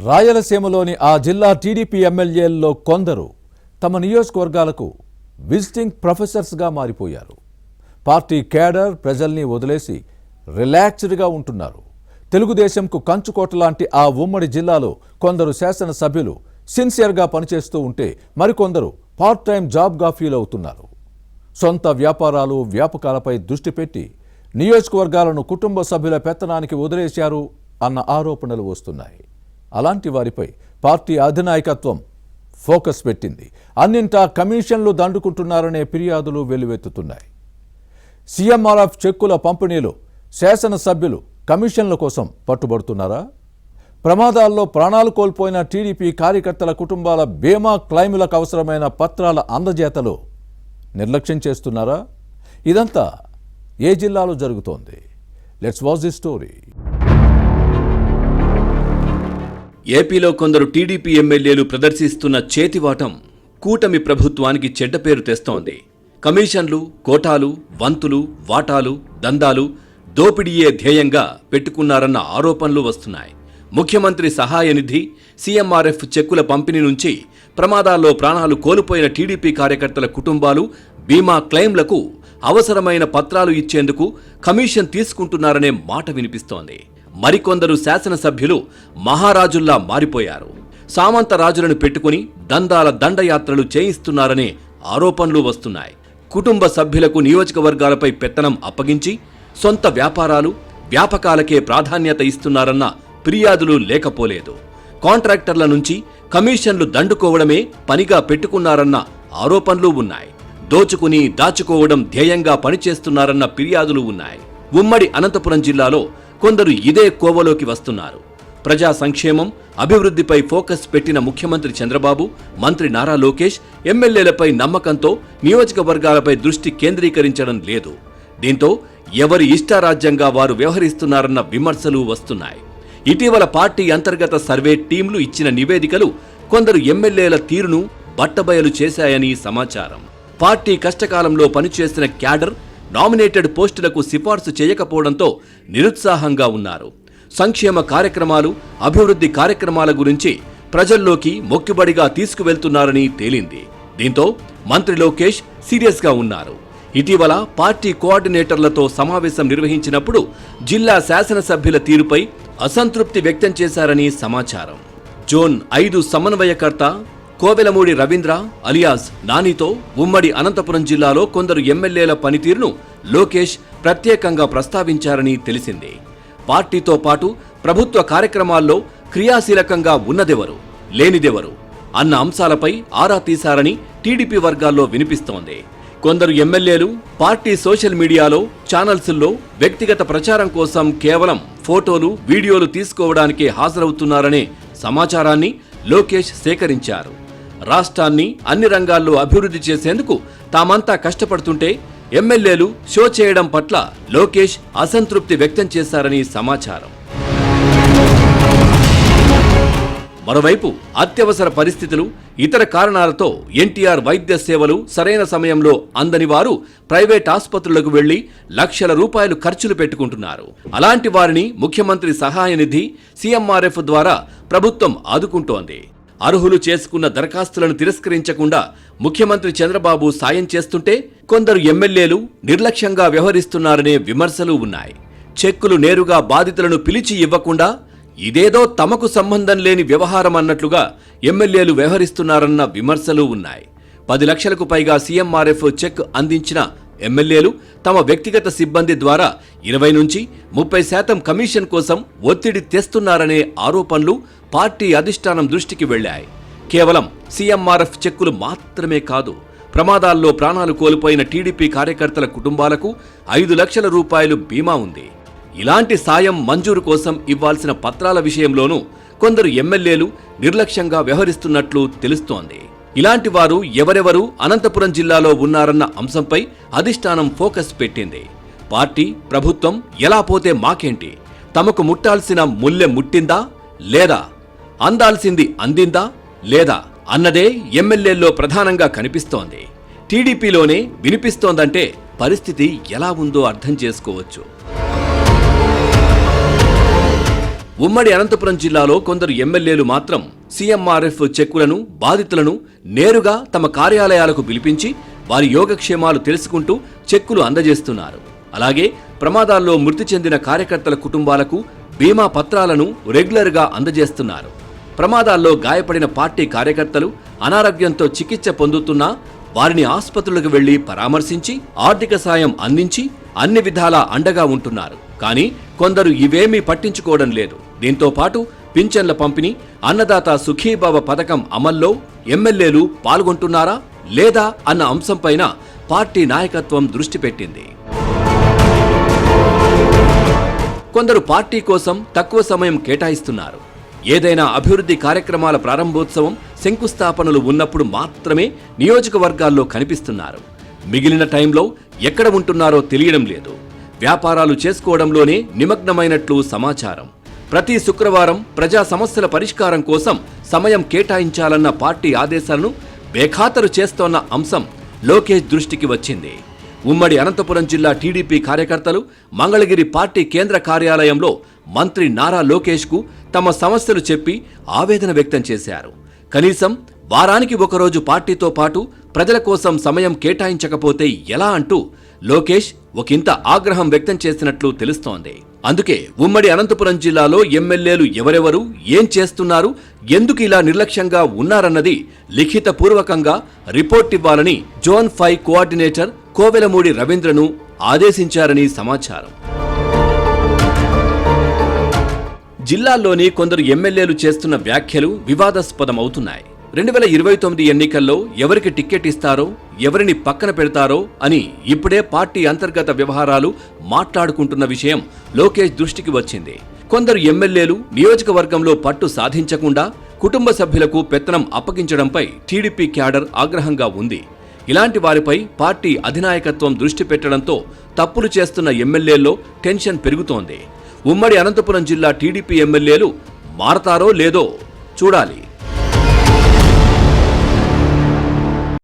రాయలసీమలోని ఆ జిల్లా టీడీపీ ఎమ్మెల్యేల్లో కొందరు తమ నియోజకవర్గాలకు విజిటింగ్ ప్రొఫెసర్స్గా మారిపోయారు. పార్టీ కేడర్ ప్రజల్ని వదిలేసి రిలాక్స్డ్గా ఉంటున్నారు. తెలుగుదేశంకు కంచుకోట లాంటి ఆ ఉమ్మడి జిల్లాలో కొందరు శాసనసభ్యులు సిన్సియర్గా పనిచేస్తూ ఉంటే మరికొందరు పార్ట్ టైం జాబ్గా ఫీల్ అవుతున్నారు. సొంత వ్యాపారాలు వ్యాపకాలపై దృష్టి పెట్టి నియోజకవర్గాలను కుటుంబ సభ్యుల పెత్తనానికి వదిలేశారు అన్న ఆరోపణలు వస్తున్నాయి. అలాంటి వారిపై పార్టీ అధినాయకత్వం ఫోకస్ పెట్టింది. అన్నింటా కమిషన్లు దండుకుంటున్నారనే ఫిర్యాదులు వెల్లువెత్తుతున్నాయి. సీఎంఆర్ఎఫ్ చెక్కుల పంపిణీలో శాసనసభ్యులు కమిషన్ల కోసం పట్టుబడుతున్నారా? ప్రమాదాల్లో ప్రాణాలు కోల్పోయిన టీడీపీ కార్యకర్తల కుటుంబాల బీమా క్లైములకు అవసరమైన పత్రాల అందజేతలో నిర్లక్ష్యం చేస్తున్నారా? ఇదంతా ఏ జిల్లాలో జరుగుతోంది? Let's watch the story. ఏపీలో కొందరు టీడీపీ ఎమ్మెల్యేలు ప్రదర్శిస్తున్న చేతివాటం కూటమి ప్రభుత్వానికి చెడ్డ పేరు తెస్తోంది. కమిషన్లు, కోటాలు, వంతులు, వాటాలు, దందాలు, దోపిడీయే ధ్యేయంగా పెట్టుకున్నారన్న ఆరోపణలు వస్తున్నాయి. ముఖ్యమంత్రి సహాయ నిధి, సీఎంఆర్ఎఫ్ చెక్కుల పంపిణీ నుంచి ప్రమాదాల్లో ప్రాణాలు కోల్పోయిన టీడీపీ కార్యకర్తల కుటుంబాలు బీమా క్లెయిమ్లకు అవసరమైన పత్రాలు ఇచ్చేందుకు కమిషన్ తీసుకుంటున్నారనే మాట వినిపిస్తోంది. మరికొందరు శాసనసభ్యులు మహారాజుల్లా మారిపోయారు. సామంత రాజులను పెట్టుకుని దందాల దండయాత్రలు చేయిస్తున్నారనే ఆరోపణలు వస్తున్నాయి. కుటుంబ సభ్యులకు నియోజకవర్గాలపై పెత్తనం అప్పగించి సొంత వ్యాపారాలు వ్యాపకాలకే ప్రాధాన్యత ఇస్తున్నారన్న ఫిర్యాదులు లేకపోలేదు. కాంట్రాక్టర్ల నుంచి కమిషన్లు దండుకోవడమే పనిగా పెట్టుకున్నారన్న ఆరోపణలు ఉన్నాయి. దోచుకుని దాచుకోవడం ధ్యేయంగా పనిచేస్తున్నారన్న ఫిర్యాదులు ఉన్నాయి. ఉమ్మడి అనంతపురం జిల్లాలో కొందరు ఇదే కోవలోకి వస్తున్నారు. ప్రజా సంక్షేమం, అభివృద్ధిపై ఫోకస్ పెట్టిన ముఖ్యమంత్రి చంద్రబాబు, మంత్రి నారా లోకేష్ ఎమ్మెల్యేలపై నమ్మకంతో నియోజకవర్గాలపై దృష్టి కేంద్రీకరించడం లేదు. దీంతో ఎవరి ఇష్టారాజ్యంగా వారు వ్యవహరిస్తున్నారన్న విమర్శలు వస్తున్నాయి. ఇటీవల పార్టీ అంతర్గత సర్వే టీంలు ఇచ్చిన నివేదికలు కొందరు ఎమ్మెల్యేల తీరును బట్టబయలు చేశాయని సమాచారం. పార్టీ కష్టకాలంలో పనిచేసిన క్యాడర్ నామినేటెడ్ పోస్టులకు సిఫార్సు చేయకపోవడంతో నిరుత్సాహంగా ఉన్నారు. సంక్షేమ కార్యక్రమాలు, అభివృద్ధి కార్యక్రమాల గురించి ప్రజల్లోకి మొక్కుబడిగా తీసుకువెళ్తున్నారని తేలింది. దీంతో మంత్రి లోకేష్ సీరియస్గా ఉన్నారు. ఇటీవల పార్టీ కోఆర్డినేటర్లతో సమావేశం నిర్వహించినప్పుడు జిల్లా శాసనసభ్యుల తీరుపై అసంతృప్తి వ్యక్తం చేశారని సమాచారం. జోన్ 5 సమన్వయకర్త కోవెలమూడి రవీంద్ర అలియాస్ నానితో ఉమ్మడి అనంతపురం జిల్లాలో కొందరు ఎమ్మెల్యేల పనితీరును లోకేష్ ప్రత్యేకంగా ప్రస్తావించారని తెలిసింది. పార్టీతో పాటు ప్రభుత్వ కార్యక్రమాల్లో క్రియాశీలకంగా ఉన్నదెవరు, లేనిదెవరు అన్న అంశాలపై ఆరా తీశారని టీడీపీ వర్గాల్లో వినిపిస్తోంది. కొందరు ఎమ్మెల్యేలు పార్టీ సోషల్ మీడియాలో, ఛానల్స్లో వ్యక్తిగత ప్రచారం కోసం కేవలం ఫోటోలు, వీడియోలు తీసుకోవడానికే హాజరవుతున్నారనే సమాచారాన్ని లోకేష్ సేకరించారు. రాష్ట్రాన్ని అన్ని రంగాల్లో అభివృద్ధి చేసేందుకు తామంతా కష్టపడుతుంటే ఎమ్మెల్యేలు షో చేయడం పట్ల లోకేష్ అసంతృప్తి వ్యక్తం చేశారని సమాచారం. మరోవైపు అత్యవసర పరిస్థితులు, ఇతర కారణాలతో ఎన్టీఆర్ వైద్య సేవలు సరైన సమయంలో అందని వారు ప్రైవేట్ ఆసుపత్రులకు వెళ్లి లక్షల రూపాయలు ఖర్చులు పెట్టుకుంటున్నారు. అలాంటి వారిని ముఖ్యమంత్రి సహాయ నిధి, సీఎంఆర్ఎఫ్ ద్వారా ప్రభుత్వం ఆదుకుంటోంది. అర్హులు చేసుకున్న దరఖాస్తులను తిరస్కరించకుండా ముఖ్యమంత్రి చంద్రబాబు సాయం చేస్తుంటే కొందరు ఎమ్మెల్యేలు నిర్లక్ష్యంగా వ్యవహరిస్తున్నారనే విమర్శలు ఉన్నాయి. చెక్కులు నేరుగా బాధితులను పిలిచి ఇవ్వకుండా ఇదేదో తమకు సంబంధం లేని వ్యవహారం అన్నట్లుగా ఎమ్మెల్యేలు వ్యవహరిస్తున్నారన్న విమర్శలు ఉన్నాయి. 10 లక్షలకు పైగా సీఎంఆర్ఎఫ్ చెక్ అందించిన ఎమ్మెల్యేలు తమ వ్యక్తిగత సిబ్బంది ద్వారా 20 నుంచి 30% కమిషన్ కోసం ఒత్తిడి తెస్తున్నారనే ఆరోపణలు పార్టీ అధిష్టానం దృష్టికి వెళ్లాయి. కేవలం సీఎంఆర్ఎఫ్ చెక్కులు మాత్రమే కాదు, ప్రమాదాల్లో ప్రాణాలు కోల్పోయిన టీడీపీ కార్యకర్తల కుటుంబాలకు 5 లక్షల రూపాయలు బీమా ఉంది. ఇలాంటి సాయం మంజూరు కోసం ఇవ్వాల్సిన పత్రాల విషయంలోనూ కొందరు ఎమ్మెల్యేలు నిర్లక్ష్యంగా వ్యవహరిస్తున్నట్లు తెలుస్తోంది. ఇలాంటి వారు ఎవరెవరు అనంతపురం జిల్లాలో ఉన్నారన్న అంశంపై అధిష్టానం ఫోకస్ పెట్టింది. పార్టీ, ప్రభుత్వం ఎలా పోతే మాకేంటి, తమకు ముట్టాల్సిన ముల్లె ముట్టిందా లేదా, అందాల్సింది అందిందా లేదా అన్నదే ఎమ్మెల్యేల్లో ప్రధానంగా కనిపిస్తోంది. టీడీపీలోనే వినిపిస్తోందంటే పరిస్థితి ఎలా ఉందో అర్థం చేసుకోవచ్చు. ఉమ్మడి అనంతపురం జిల్లాలో కొందరు ఎమ్మెల్యేలు మాత్రం సీఎంఆర్ఎఫ్ చెక్కులను బాధితులను నేరుగా తమ కార్యాలయాలకు పిలిపించి వారి యోగక్షేమాలు తెలుసుకుంటూ చెక్కులు అందజేస్తున్నారు. అలాగే ప్రమాదాల్లో మృతి చెందిన కార్యకర్తల కుటుంబాలకు బీమా పత్రాలను రెగ్యులర్గా అందజేస్తున్నారు. ప్రమాదాల్లో గాయపడిన పార్టీ కార్యకర్తలు అనారోగ్యంతో చికిత్స పొందుతున్నా వారిని ఆసుపత్రులకు వెళ్లి పరామర్శించి ఆర్థిక సాయం అందించి అన్ని విధాలా అండగా ఉంటున్నారు. కానీ కొందరు ఇవేమీ పట్టించుకోవడం లేదు. దీంతో పాటు పింఛన్ల పంపిణీ, అన్నదాత సుఖీభవ పథకం అమల్లో ఎమ్మెల్యేలు పాల్గొంటున్నారా లేదా అన్న అంశంపైన పార్టీ నాయకత్వం దృష్టి పెట్టింది. కొందరు పార్టీ కోసం తక్కువ సమయం కేటాయిస్తున్నారు. ఏదైనా అభివృద్ధి కార్యక్రమాల ప్రారంభోత్సవం, శంకుస్థాపనలు ఉన్నప్పుడు మాత్రమే నియోజకవర్గాల్లో కనిపిస్తున్నారు. మిగిలిన టైంలో ఎక్కడ ఉంటున్నారో తెలియడం లేదు. వ్యాపారాలు చేసుకోవడంలోనే నిమగ్నమైనట్లు సమాచారం. ప్రతి శుక్రవారం ప్రజా సమస్యల పరిష్కారం కోసం సమయం కేటాయించాలన్న పార్టీ ఆదేశాలను బేఖాతరు చేస్తోన్న అంశం లోకేష్ దృష్టికి వచ్చింది. ఉమ్మడి అనంతపురం జిల్లా టీడీపీ కార్యకర్తలు మంగళగిరి పార్టీ కేంద్ర కార్యాలయంలో మంత్రి నారా లోకేష్కు తమ సమస్యలు చెప్పి ఆవేదన వ్యక్తం చేశారు. కనీసం వారానికి ఒకరోజు పార్టీతో పాటు ప్రజల కోసం సమయం కేటాయించకపోతే ఎలా అంటూ లోకేష్ ఒకంత ఆగ్రహం వ్యక్తం చేసినట్లు తెలుస్తోంది. అందుకే ఉమ్మడి అనంతపురం జిల్లాలో ఎమ్మెల్యేలు ఎవరెవరు, ఏం చేస్తున్నారు, ఎందుకు ఇలా నిర్లక్ష్యంగా ఉన్నారన్నది లిఖితపూర్వకంగా రిపోర్ట్ ఇవ్వాలని జోన్ 5 కోఆర్డినేటర్ కోవెలమూడి రవీంద్రను ఆదేశించారని సమాచారం. జిల్లాల్లోని కొందరు ఎమ్మెల్యేలు చేస్తున్న వ్యాఖ్యలు వివాదాస్పదమవుతున్నాయి. 2029 ఎన్నికల్లో ఎవరికి టిక్కెట్ ఇస్తారో, ఎవరిని పక్కన పెడతారో అని ఇప్పుడే పార్టీ అంతర్గత వ్యవహారాలు మాట్లాడుకుంటున్న విషయం లోకేష్ దృష్టికి వచ్చింది. కొందరు ఎమ్మెల్యేలు నియోజకవర్గంలో పట్టు సాధించకుండా కుటుంబ సభ్యులకు పెత్తనం అప్పగించడంపై టీడీపీ క్యాడర్ ఆగ్రహంగా ఉంది. ఇలాంటి వారిపై పార్టీ అధినాయకత్వం దృష్టి పెట్టడంతో తప్పులు చేస్తున్న ఎమ్మెల్యేల్లో టెన్షన్ పెరుగుతోంది. ఉమ్మడి అనంతపురం జిల్లా టీడీపీ ఎమ్మెల్యేలు మారతారో లేదో చూడాలి.